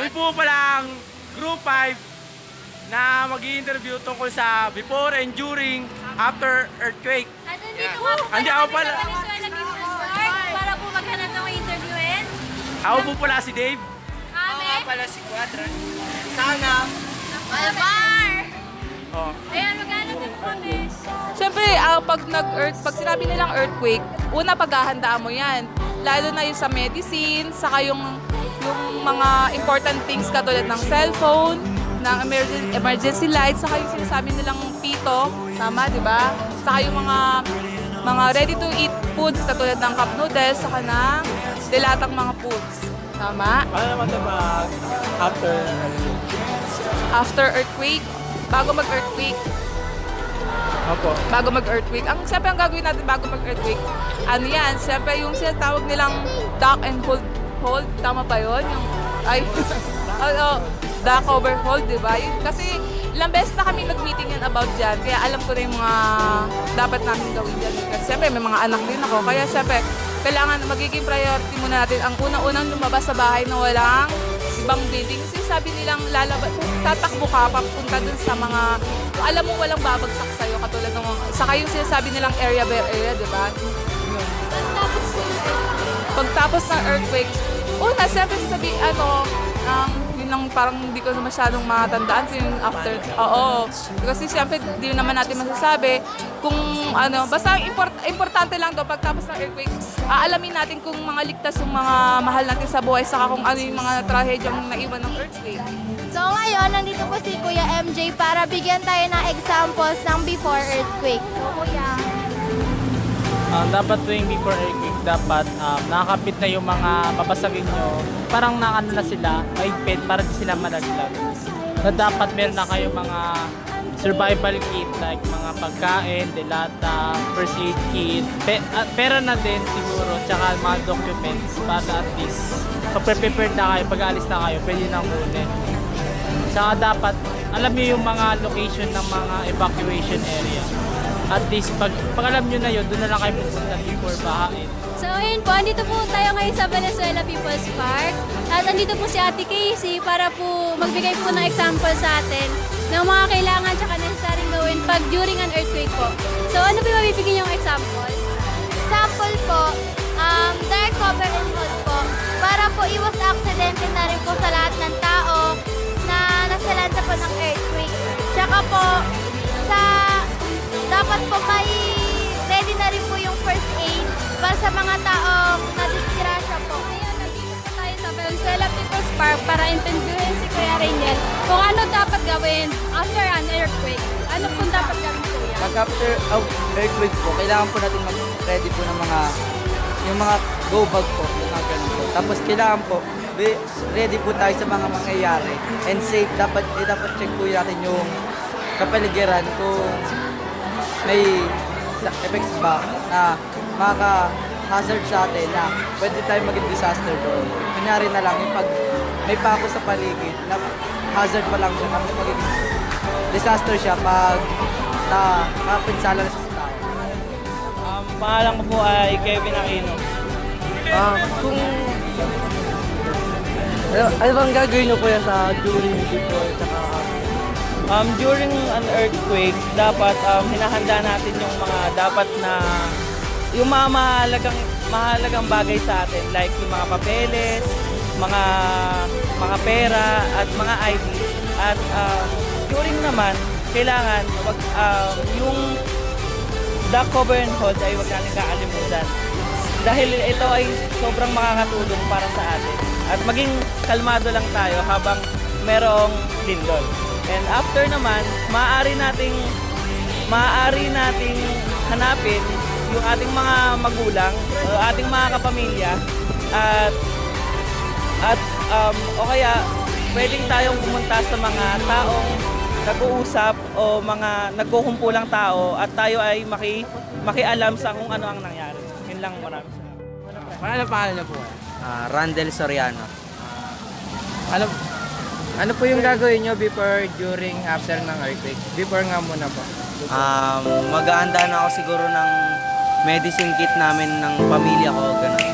Kami po palang Group 5 na mag-i-interview tungkol sa before and during, after earthquake. At nandito nga po Andi pala ako kami pala. sa Venezuela People's Park para po maghanap ng interviewin. Ako po pala si Dave. Kami. Pala si Quadran. Sana. Malbar! Oh. Ayan, maghanap din po kami. Siyempre, pag sinabi nilang earthquake, una paghahandaan mo yan. Lalo na yung sa medicine, saka yung mga important things katulad ng cellphone, ng emergency lights, saka yung sinasabi nilang pito, tama, di ba? Saka yung mga ready-to-eat foods katulad ng cup noodles, saka ng dilatang mga foods. Tama? Ano naman ito after After earthquake, bago mag-earthquake, Opo. Siyempre ang gagawin natin bago mag-earthquake, ano yan, siyempre yung sinatawag nilang duck and hold, tama ba yun? Duck over hold, di ba? Kasi ilang beses na kami nag-meeting yan about dyan, kaya alam ko na yung mga dapat namin gawin dyan. Kasi siyempre may mga anak din ako, kaya siyempre kailangan magiging priority muna natin ang unang-unang lumabas sa bahay na walang ibang building. Kasi sabi nilang tatakbo ka papunta dun sa mga, kung alam mo walang babagsak sa'yo, katulad ng, saka yung sinasabi nilang area by area, di ba? Pagtapos ng earthquake, una, siyempre sabi, yun lang parang hindi ko na masyadong matandaan yung after, oo. Kasi siyempre, di naman natin masasabi kung basta importante lang daw pagtapos ng earthquake, aalamin natin kung mga ligtas yung mga mahal natin sa buhay, saka kung ano yung mga trahedyang naiwan ng earthquake. So ngayon, nandito po si Kuya MJ para bigyan tayo ng examples ng before earthquake. So Kuya, Dapat tuwing before earthquake, dapat nakakapit na yung mga babasagin nyo. Parang nakano na sila, mahigpit para di sila malaglag. Na dapat meron na kayo mga survival kit like mga pagkain, delata, first aid kit, pera na din siguro, tsaka mga documents para at least pag-prepare na kayo, pag-aalis na kayo, pwede nang kunin. Tsaka dapat alam niyo yung mga location ng mga evacuation area. At least pag alam nyo na yun, doon na lang kayo pupunta before bahain. so ayun po, andito po tayo ngayon sa Venezuela People's Park. At andito po si Ate Casey para po magbigay po ng example sa atin ng mga kailangan tsaka necessaryong gawin pag during an earthquake po. So ano po yung mabibigyan yung example? Example po, dark cover and hold po. Para po iwas aksidente na rin po sa lahat ng tao na nasalanta po ng earthquake. Tsaka po, dapat po may ready na rin po yung first aid para sa mga taong nadisgrasya po. Ngayon, nandito po tayo sa Venezuela People's Park para interviewin si Kuya Rainiel kung ano dapat gawin after an earthquake. Ano po dapat gawin, Kuya? Pag after earthquake po, kailangan po natin mag-ready po ng yung mga go bag po, yung mga ganun po. Tapos kailangan po, ready po tayo sa mga mangyayari and safe. Dapat check po natin yung kapaligiran kung may effects ba na makaka-hazard sa atin na pwede tayo maging disaster doon. Kunyari na lang, yung pag may pako sa paligid, na hazard pa lang siya, tapos maging disaster siya pag makapinsala na siya sa tao. Pangalan ko po ay Kevin Aquino. Ano bang gagawin nyo po yan sa during, before, saka During an earthquake, dapat hinahanda natin yung mga dapat na yung mga mahalagang bagay sa atin like yung mga papeles, mga pera at mga ID. At during naman, kailangan yung duck cover and hold ay huwag natin kakalimutan. Dahil ito ay sobrang makakatulong para sa atin. At maging kalmado lang tayo habang merong lindol. And after naman, maaari nating hanapin yung ating mga magulang, ating mga kapamilya o kaya pwedeng tayong pumunta sa mga taong nag-uusap o mga nagkukumpulang tao at tayo ay makialam sa kung ano ang nangyari. Yun lang, maraming salamat. Paano niyo po? Randel Soriano. Ano po yung gagawin nyo before, during, after ng earthquake? Before nga muna po. Mag-aanda na ako siguro ng medicine kit namin ng pamilya ko, gano'n.